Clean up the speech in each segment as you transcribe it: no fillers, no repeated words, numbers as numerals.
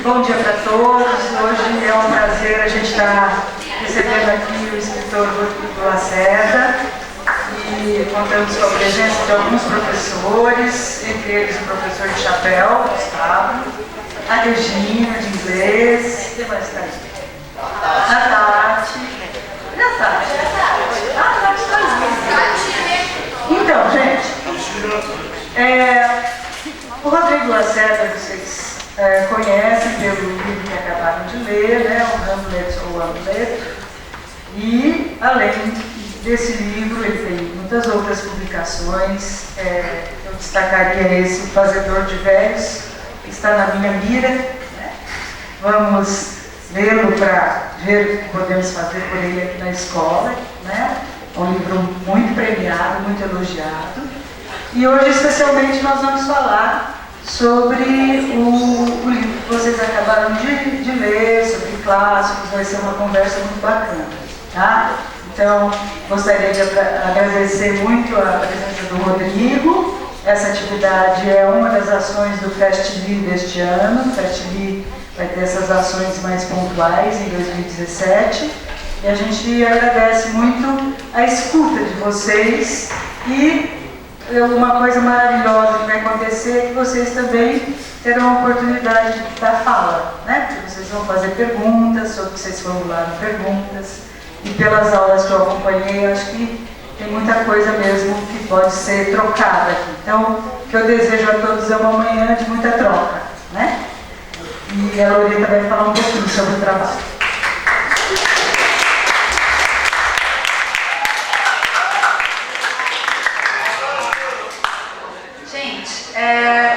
Bom dia para todos. Hoje é um prazer a gente estar recebendo aqui o escritor Rodrigo Lacerda e contamos com a presença de alguns professores, entre eles o professor de chapéu, Gustavo, a Regina, de inglês, quem mais está aí? A Tati. E a Tati? A Tati está aí. Então, gente, o Rodrigo Lacerda, vocês conhecem pelo livro que acabaram de ler, né, o Hamlet ou Hamlet, e além desse livro ele tem muitas outras publicações. Eu destacaria esse O Fazedor de Velhos, que está na minha mira, né? Vamos lê-lo para ver o que podemos fazer por ele aqui na escola, né? É um livro muito premiado, muito elogiado, e hoje especialmente nós vamos falar sobre o livro que vocês acabaram de ler, sobre clássicos. Vai ser uma conversa muito bacana, tá? Então, gostaria de agradecer muito a presença do Rodrigo. Essa atividade é uma das ações do FestLi deste ano. O FestLi vai ter essas ações mais pontuais em 2017. E a gente agradece muito a escuta de vocês e uma coisa maravilhosa que vai acontecer é que vocês também terão a oportunidade da fala, né? Porque vocês vão fazer perguntas, sobre que vocês formularam perguntas, e pelas aulas que eu acompanhei, eu acho que tem muita coisa mesmo que pode ser trocada aqui. Então, o que eu desejo a todos é uma manhã de muita troca, né? E a Loreta vai falar um pouquinho sobre o trabalho.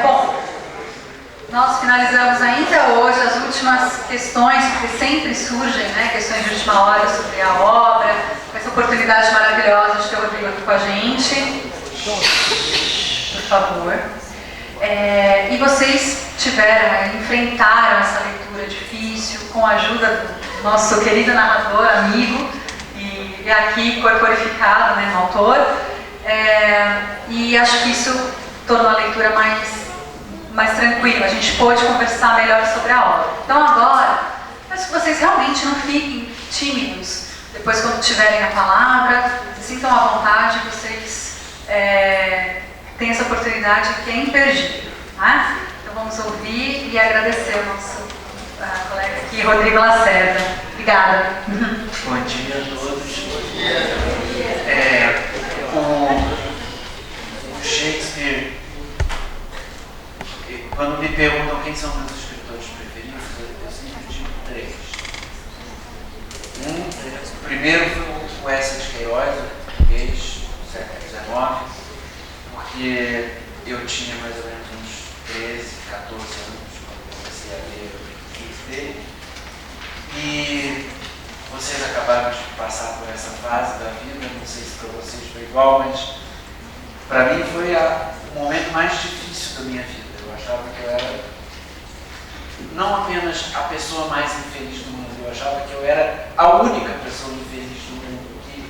Bom, nós finalizamos ainda hoje as últimas questões, porque sempre surgem, né, questões de última hora sobre a obra, com essa oportunidade maravilhosa de ter o Rodrigo aqui com a gente. Por favor. E vocês enfrentaram essa leitura difícil com a ajuda do nosso querido narrador, amigo, e aqui corporificado, né, no autor. E acho que isso tornou a leitura mais tranquila, a gente pôde conversar melhor sobre a obra. Então agora, peço que vocês realmente não fiquem tímidos, depois quando tiverem a palavra, se sintam à vontade, vocês têm essa oportunidade que é imperdível, tá? Então vamos ouvir e agradecer ao nosso colega aqui, Rodrigo Lacerda. Obrigada. Bom dia a todos. O Shakespeare, quando me perguntam quem são meus escritores preferidos, eu sempre digo três. O primeiro foi o Eça de Queiroz, o português do século XIX, porque eu tinha mais ou menos uns 13, 14 anos quando comecei a ler o livro dele. E vocês acabaram de passar por essa fase da vida, não sei se para vocês foi igual, mas para mim foi o momento mais difícil da minha vida. Eu achava que eu era não apenas a pessoa mais infeliz do mundo, eu achava que eu era a única pessoa infeliz do mundo, que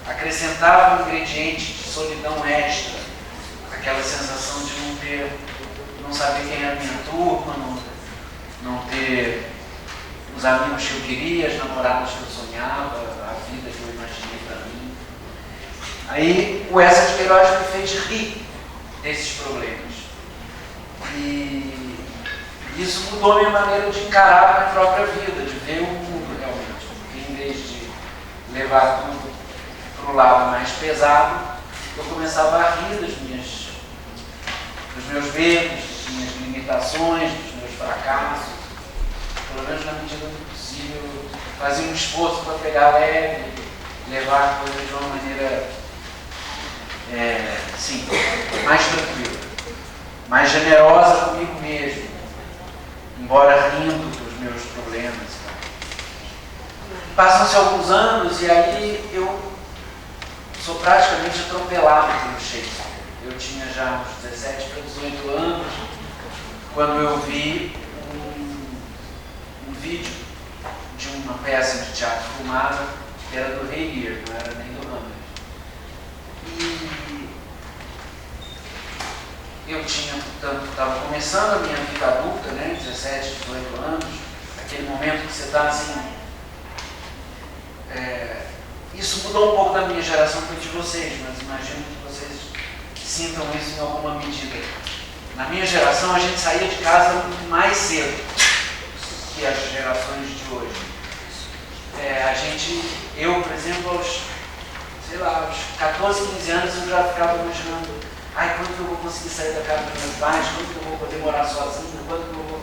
acrescentava um ingrediente de solidão extra, aquela sensação de não saber quem era a minha turma, não ter os amigos que eu queria, as namoradas que eu sonhava, a vida que eu imaginei para mim. Aí o Eça de Queiroz me fez rir desses problemas. E isso mudou a minha maneira de encarar a minha própria vida, de ver o mundo realmente. Porque em vez de levar tudo para o lado mais pesado, eu começava a rir dos meus medos, das minhas limitações, dos meus fracassos. Pelo menos na medida do possível, fazia um esforço para pegar leve, levar a coisa de uma maneira mais tranquila, mais generosa comigo mesmo, embora rindo dos meus problemas. Passam-se alguns anos e aí eu sou praticamente atropelado pelo Shakespeare. Eu tinha já uns 17 para 18 anos quando eu vi um vídeo de uma peça de teatro filmada que era do Rei Lear, não era nem do Hamlet. E eu tinha, portanto, estava começando a minha vida adulta, né, 17 17, 18 anos, aquele momento que você está assim. Isso mudou um pouco da minha geração para de vocês, mas imagino que vocês sintam isso em alguma medida. Na minha geração, a gente saía de casa mais cedo que as gerações de hoje. Eu, por exemplo, aos 14, 15 anos, eu já ficava imaginando, quando que eu vou conseguir sair da casa dos meus pais, quando que eu vou poder morar sozinho, quando que eu vou...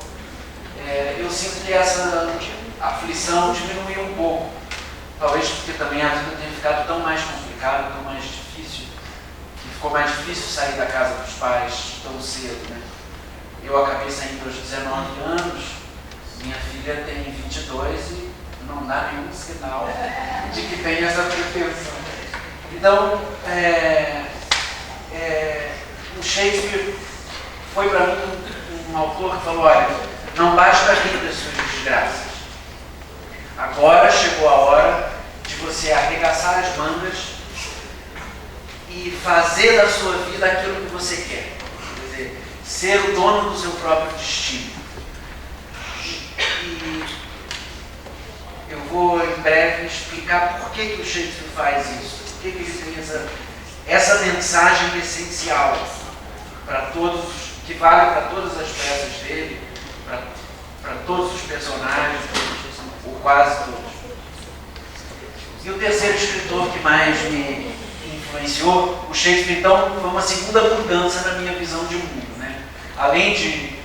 eu sinto que essa aflição diminuiu um pouco. Talvez porque também a vida tenha ficado tão mais complicada, tão mais difícil, que ficou mais difícil sair da casa dos pais tão cedo, né? Eu acabei saindo aos 19 anos, minha filha tem 22 e não dá nenhum sinal de que tem essa pretensão. Então, o Shakespeare foi para mim um autor que falou, olha, não basta rir das suas desgraças. Agora chegou a hora de você arregaçar as mangas e fazer da sua vida aquilo que você quer. Quer dizer, ser o dono do seu próprio destino. E eu vou em breve explicar por que o Shakespeare faz isso, por que ele tem essa mensagem essencial para todos, que vale para todas as peças dele, para todos os personagens, ou quase todos. E o terceiro escritor que mais me influenciou, o Shakespeare, então, foi uma segunda mudança na minha visão de mundo, né? Além de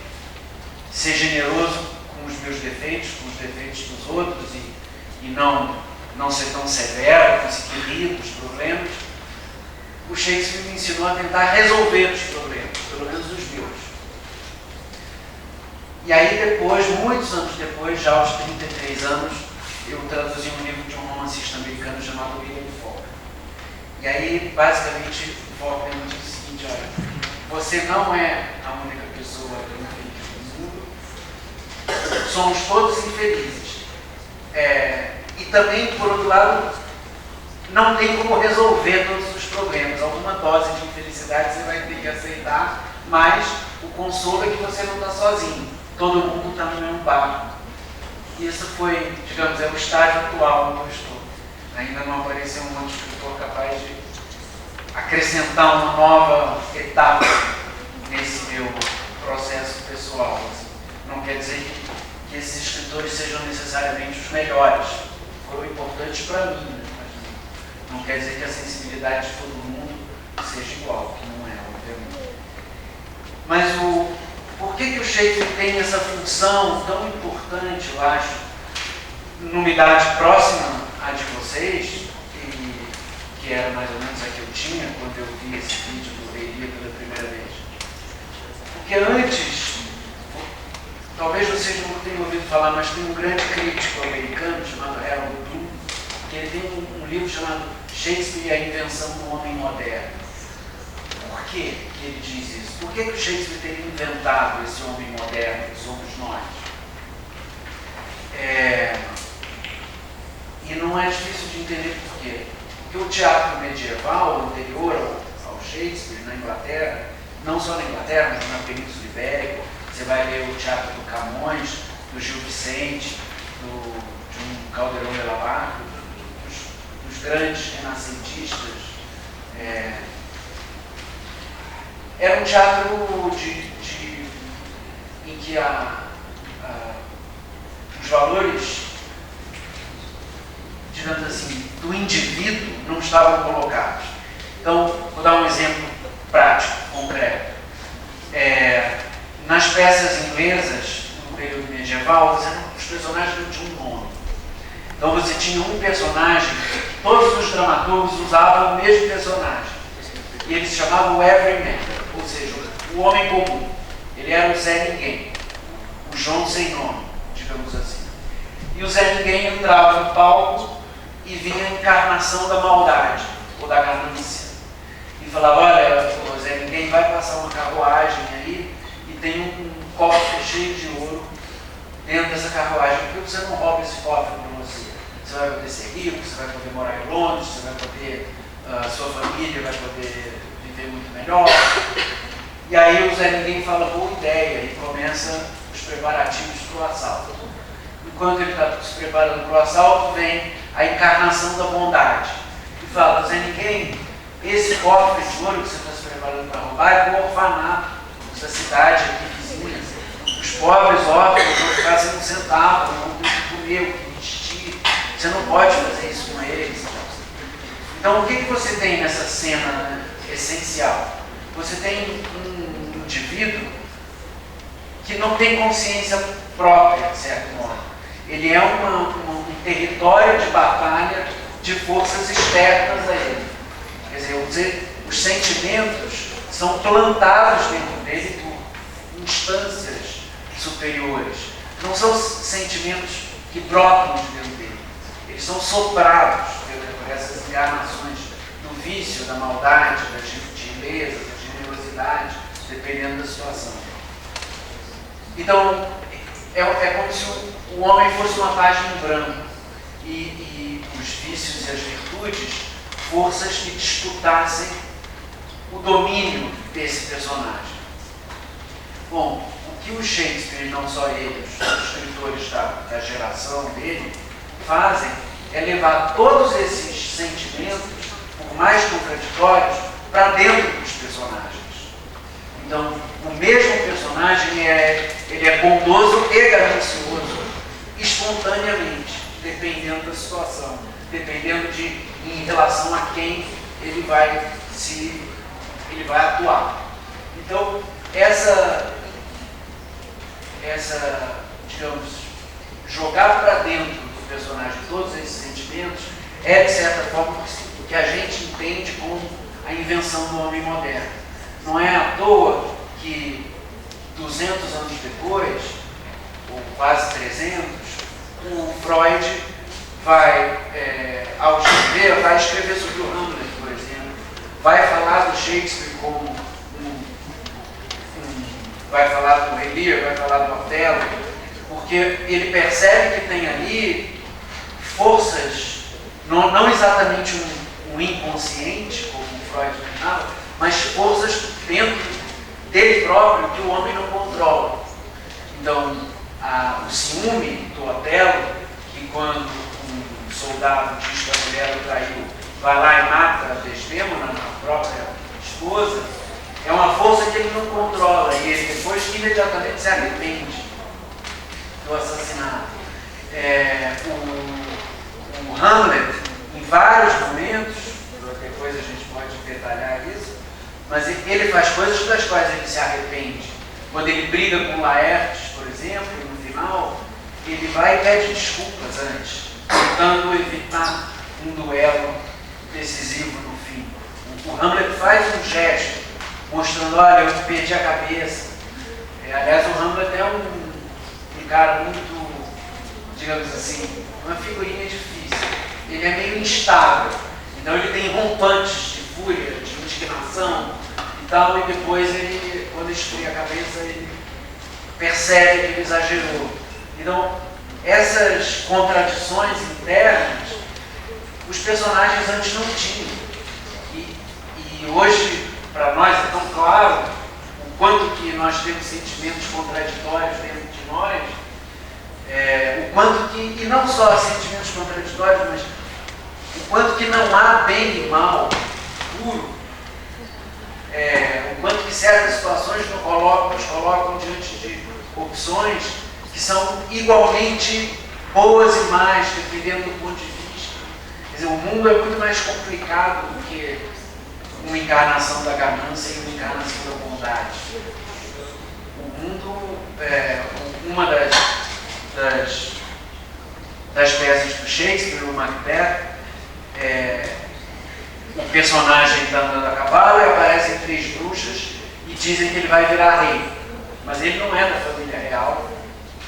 ser generoso com os meus defeitos, com os defeitos dos outros, e não ser tão severo, conseguir rir dos problemas, o Shakespeare me ensinou a tentar resolver os problemas, pelo menos os meus. E aí depois, muitos anos depois, já aos 33 anos, eu traduzi um livro de um romancista americano chamado William Faulkner. E aí, basicamente, o Faulkner me disse o seguinte, olha, você não é a única pessoa infeliz do mundo, somos todos infelizes. E também, por outro lado, não tem como resolver todos os problemas. Alguma dose de infelicidade você vai ter que aceitar, mas o consolo é que você não está sozinho. Todo mundo está no mesmo barco. E isso foi, digamos, o estágio atual onde eu estou. Ainda não apareceu um outro escritor capaz de acrescentar uma nova etapa nesse meu processo pessoal. Não quer dizer que esses escritores sejam necessariamente os melhores. Foram importantes para mim, né? Mas não quer dizer que a sensibilidade de todo mundo seja igual, que não é, obviamente. Mas por que o Shakespeare tem essa função tão importante, eu acho, numa idade próxima à de vocês, que era mais ou menos a que eu tinha quando eu vi esse vídeo do Rei Lear pela primeira vez? Porque antes, talvez vocês não tenham ouvido falar, mas tem um grande crítico americano chamado Harold Bloom, que ele tem um livro chamado Shakespeare e a Invenção do Homem Moderno. Por que ele diz isso? Por que o Shakespeare teria inventado esse homem moderno que somos nós? E não é difícil de entender por quê. Porque o teatro medieval, anterior ao Shakespeare, na Inglaterra, não só na Inglaterra, mas na Península Ibérica, você vai ver o teatro do Camões, do Gil Vicente, de um Calderón de la Barca, dos grandes renascentistas. Era um teatro em que os valores, digamos assim, do indivíduo não estavam colocados. Então, vou dar um exemplo prático, concreto. Nas peças inglesas, no período medieval, os personagens não tinham um nome. Então você tinha um personagem, todos os dramaturgos usavam o mesmo personagem. E eles se chamavam o Everyman, ou seja, o homem comum. Ele era o Zé Ninguém, o João sem nome, digamos assim. E o Zé Ninguém entrava no palco e vinha a encarnação da maldade, ou da ganância. E falava, olha, o Zé Ninguém vai passar uma carruagem aí e tem um cofre cheio de ouro dentro dessa carruagem. Por que você não rouba esse cofre para você? Você vai poder ser rico, você vai poder morar em Londres, você vai poder, sua família vai poder viver muito melhor. E aí o Zé Ninguém fala, boa ideia, e começa os preparativos para o assalto. Enquanto ele está se preparando para o assalto, vem a encarnação da bondade. E fala: Zé Ninguém, esse cofre de ouro que você está se preparando para roubar é para o orfanato, essa cidade aqui vizinha. Os pobres órfãos vão ficar sem um centavo, não tem o que comer, o que vestir. Você não pode fazer isso com eles. Então, o que você tem nessa cena essencial? Você tem um indivíduo que não tem consciência própria, de certo modo. Ele é um território de batalha de forças externas a ele. Quer dizer, os sentimentos são plantados dentro dele por instâncias superiores. Não são sentimentos que brotam de dentro dele. Eles são soprados por essas encarnações do vício, da maldade, da gentileza, da generosidade, dependendo da situação. Então, é como se o homem fosse uma página em branco e os vícios e as virtudes, forças que disputassem o domínio desse personagem. Bom, o que o Shakespeare, não só ele, os escritores da geração dele, fazem é levar todos esses sentimentos, por mais contraditórios, para dentro dos personagens. Então, o mesmo personagem ele é bondoso e ganancioso espontaneamente, dependendo da situação, dependendo de em relação a quem ele vai atuar. Então, essa digamos, jogar para dentro do personagem todos esses sentimentos é, de certa forma, o que a gente entende como a invenção do homem moderno. Não é à toa que 200 anos depois, ou quase 300, o Freud vai, ao escrever, vai escrever sobre o Hamlet, por exemplo, vai falar do Shakespeare como vai falar do Rei Lear, vai falar do Otelo, porque ele percebe que tem ali forças, não exatamente um inconsciente, como o Freud imaginava, mas forças dentro dele próprio que o homem não controla. Então, o ciúme do Otelo, que quando um soldado diz que a mulher o traiu, vai lá e mata a Desdémona, a própria esposa, é uma força que ele não controla e ele depois imediatamente se arrepende do assassinato. O Hamlet, em vários momentos, depois a gente pode detalhar isso, mas ele faz coisas das quais ele se arrepende. Quando ele briga com Laertes, por exemplo, no final, ele vai e pede desculpas antes, tentando evitar um duelo decisivo no fim. O Hamlet faz um gesto, mostrando: olha, eu perdi a cabeça. Aliás, o Hamlet é um cara muito, digamos assim, uma figurinha difícil. Ele é meio instável. Então ele tem rompantes de fúria, de indignação e tal, e depois ele, quando esfria a cabeça, ele percebe que ele exagerou. Então, essas contradições internas, os personagens antes não tinham. E hoje, para nós é tão claro o quanto que nós temos sentimentos contraditórios dentro de nós, o quanto que, e não só sentimentos contraditórios, mas o quanto que não há bem e mal puro, o quanto que certas situações nos colocam diante de opções que são igualmente boas e más, dependendo do ponto de vista. Quer dizer, o mundo é muito mais complicado do que uma encarnação da ganância e uma encarnação da bondade. O mundo, uma das peças do Shakespeare, o Macbeth, o personagem está andando a cavalo e aparecem 3 bruxas e dizem que ele vai virar rei. Mas ele não é da família real,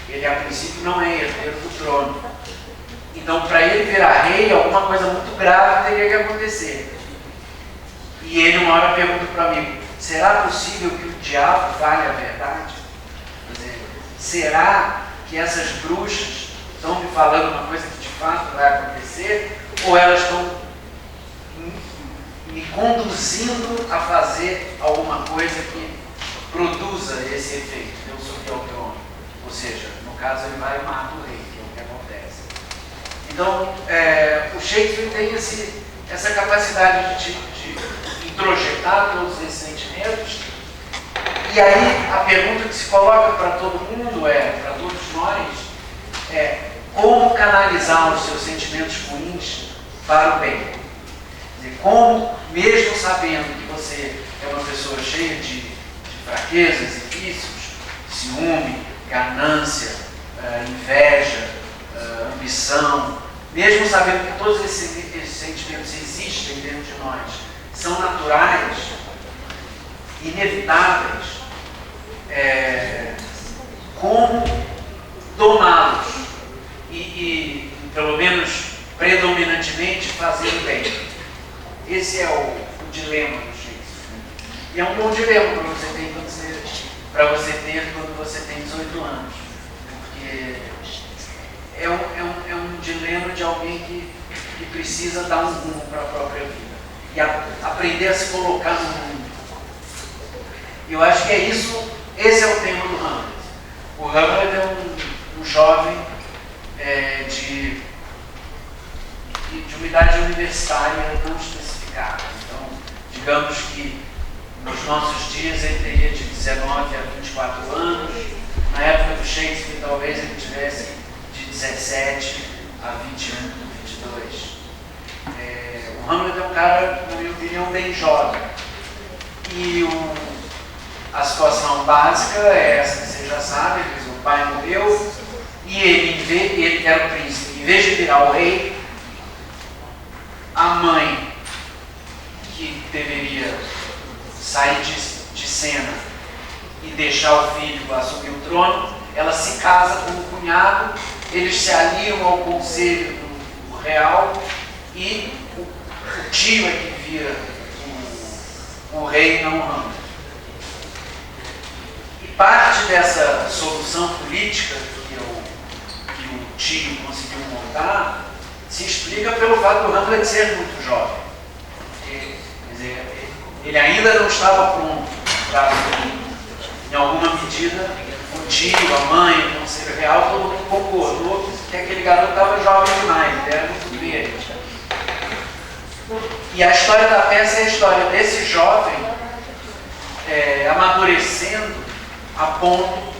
ele a princípio não é herdeiro do trono. Então, para ele virar rei, alguma coisa muito grave teria que acontecer. E ele uma hora pergunta para o amigo: será possível que o diabo fale a verdade? Quer dizer, será que essas bruxas estão me falando uma coisa que de fato vai acontecer? Ou elas estão me conduzindo a fazer alguma coisa que produza esse efeito? Eu subi ao trono. Ou seja, no caso ele vai e mata o rei, que é o que acontece. Então, o Shakespeare tem essa capacidade de introjetar todos esses sentimentos. E aí a pergunta que se coloca para todo mundo para todos nós, como canalizar os seus sentimentos ruins para o bem. Quer dizer, como, mesmo sabendo que você é uma pessoa cheia de fraquezas e vícios, ciúme, ganância, inveja, ambição, mesmo sabendo que todos esses sentimentos existem dentro de nós, são naturais, inevitáveis, como domá-los e, pelo menos predominantemente, fazer o bem. Esse é o dilema do Shakespeare. E é um bom dilema para você ter quando você tem 18 anos. Porque é um dilema de alguém que precisa dar um rumo para a própria vida. E aprender a se colocar no mundo. E eu acho que esse é o tema do Hamlet. O Hamlet é um jovem de uma idade universitária não especificada. Então, digamos que nos nossos dias ele teria de 19 a 24 anos. Na época do Shakespeare, talvez ele tivesse de 17 a 21, 22. O Hamlet é um cara, na minha opinião, bem jovem. E a situação básica é essa que vocês já sabem: o pai morreu e ele era o príncipe. Em vez de virar o rei, a mãe, que deveria sair de cena e deixar o filho assumir o trono, ela se casa com o cunhado, eles se aliam ao conselho do real e o tio é que vira o rei, não o Hamlet. E parte dessa solução política que o tio conseguiu montar se explica pelo fato do Hamlet ser muito jovem. Quer dizer, ele ainda não estava pronto para, em alguma medida, o tio, a mãe, o conselho real, todo mundo concordou que aquele garoto estava jovem demais, ele era muito verde. E a história da peça é a história desse jovem amadurecendo a ponto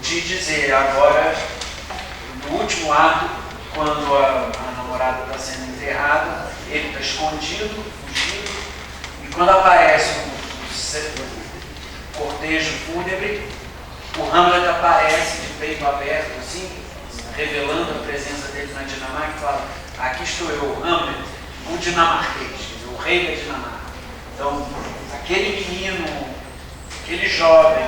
de dizer, agora, no último ato, quando a namorada está sendo enterrada, ele está escondido, fugido, e quando aparece o cortejo fúnebre, o Hamlet aparece de peito aberto, assim, revelando a presença dele na Dinamarca, e fala: aqui estou eu, Hamlet, o dinamarquês, o rei da Dinamarca. Então, aquele menino, aquele jovem,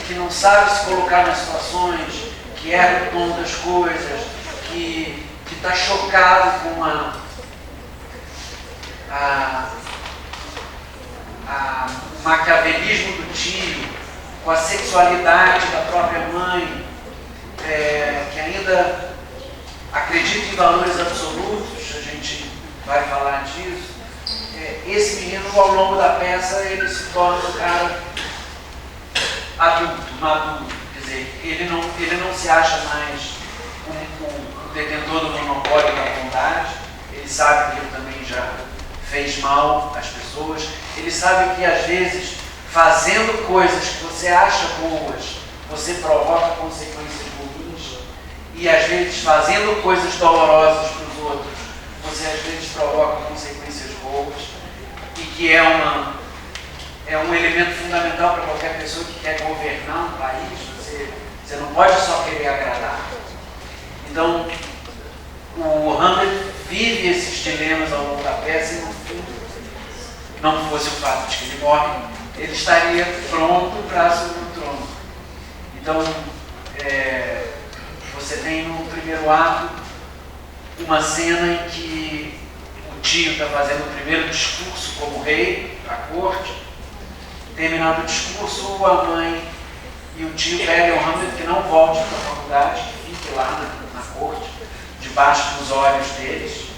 que não sabe se colocar nas situações, que erra o tom das coisas, que está chocado com o maquiavelismo do tio, com a sexualidade da própria mãe, que ainda acredita em valores absolutos, a gente vai falar disso. Esse menino, ao longo da peça, ele se torna um cara adulto, maduro. Quer dizer, ele não se acha mais o detentor do monopólio da bondade. Ele sabe que ele também já fez mal às pessoas. Ele sabe que, às vezes, fazendo coisas que você acha boas, você provoca consequências ruins. E, às vezes, fazendo coisas dolorosas para os outros, você, às vezes, provoca consequências boas. E que é um elemento fundamental para qualquer pessoa que quer governar um país. Você não pode só querer agradar. Então, o Hamlet vive esses dilemas ao longo da peça e, no fundo, não fosse o fato de que ele morre, ele estaria pronto para assumir o trono. Então, você tem no primeiro ato uma cena em que o tio está fazendo o primeiro discurso como rei para a corte. Terminado o discurso, a mãe e o tio pedem ao Hamlet que não volte para a faculdade, que fique lá na corte, debaixo dos olhos deles.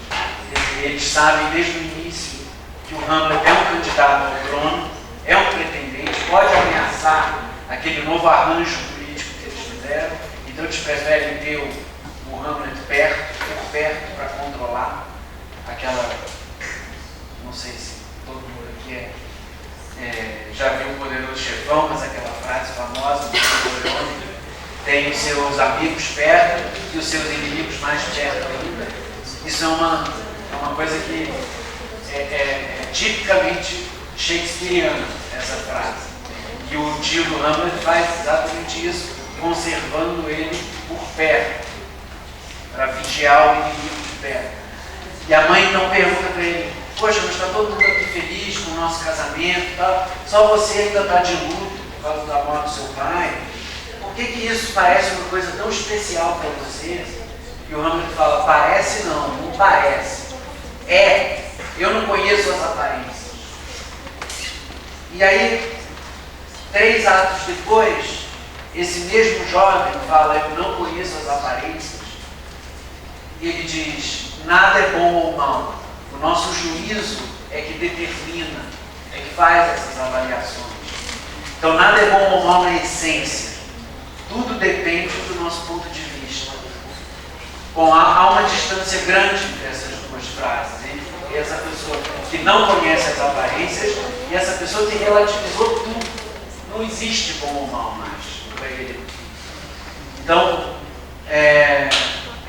Eles sabem desde o início que o Hamlet é um candidato ao trono, é um pretendente, pode ameaçar aquele novo arranjo político que eles fizeram, então eles preferem ter o Hamlet por perto, para controlar aquela, não sei se todo mundo aqui já viu o Poderoso Chefão, mas aquela frase famosa do Corleone, tem os seus amigos perto e os seus inimigos mais perto ainda. Isso é uma coisa que é tipicamente shakespeariana, essa frase. E o tio do Hamlet faz exatamente isso, conservando ele por perto, para vigiar o inimigo de perto. E a mãe então pergunta para ele: poxa, mas está todo mundo aqui feliz com o nosso casamento e tal, só você ainda está de luto por causa da morte do seu pai. Por que isso parece uma coisa tão especial para você? E o Hamlet fala: parece não parece. Eu não conheço as aparências. E aí, 3 atos depois, esse mesmo jovem fala: eu não conheço as aparências. E ele diz: nada é bom ou mal. O nosso juízo é que determina, é que faz essas avaliações. Então, nada é bom ou mal na essência. Tudo depende do nosso ponto de vista. Bom, há uma distância grande entre essas duas frases, entre essa pessoa que não conhece as aparências e essa pessoa que relativizou tudo. Não existe bom ou mal mais para ele. Então, é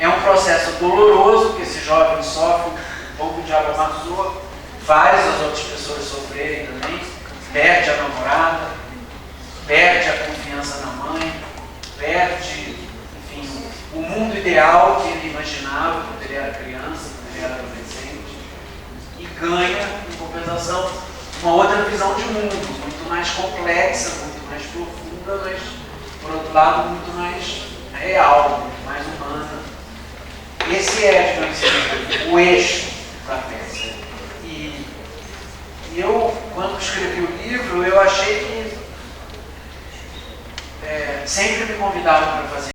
um processo doloroso que esse jovem sofre, um pouco de água amassou, várias as outras pessoas sofrerem também, perde a namorada, perde a confiança na mãe, perde, enfim, o mundo ideal que ele imaginava quando ele era criança, quando ele era adolescente, e ganha, em compensação, uma outra visão de mundo, muito mais complexa, muito mais profunda, mas, por outro lado, muito mais real, muito mais humana. Esse é, digamos, o eixo da peça. E eu, quando escrevi o livro, eu achei que sempre me convidavam para fazer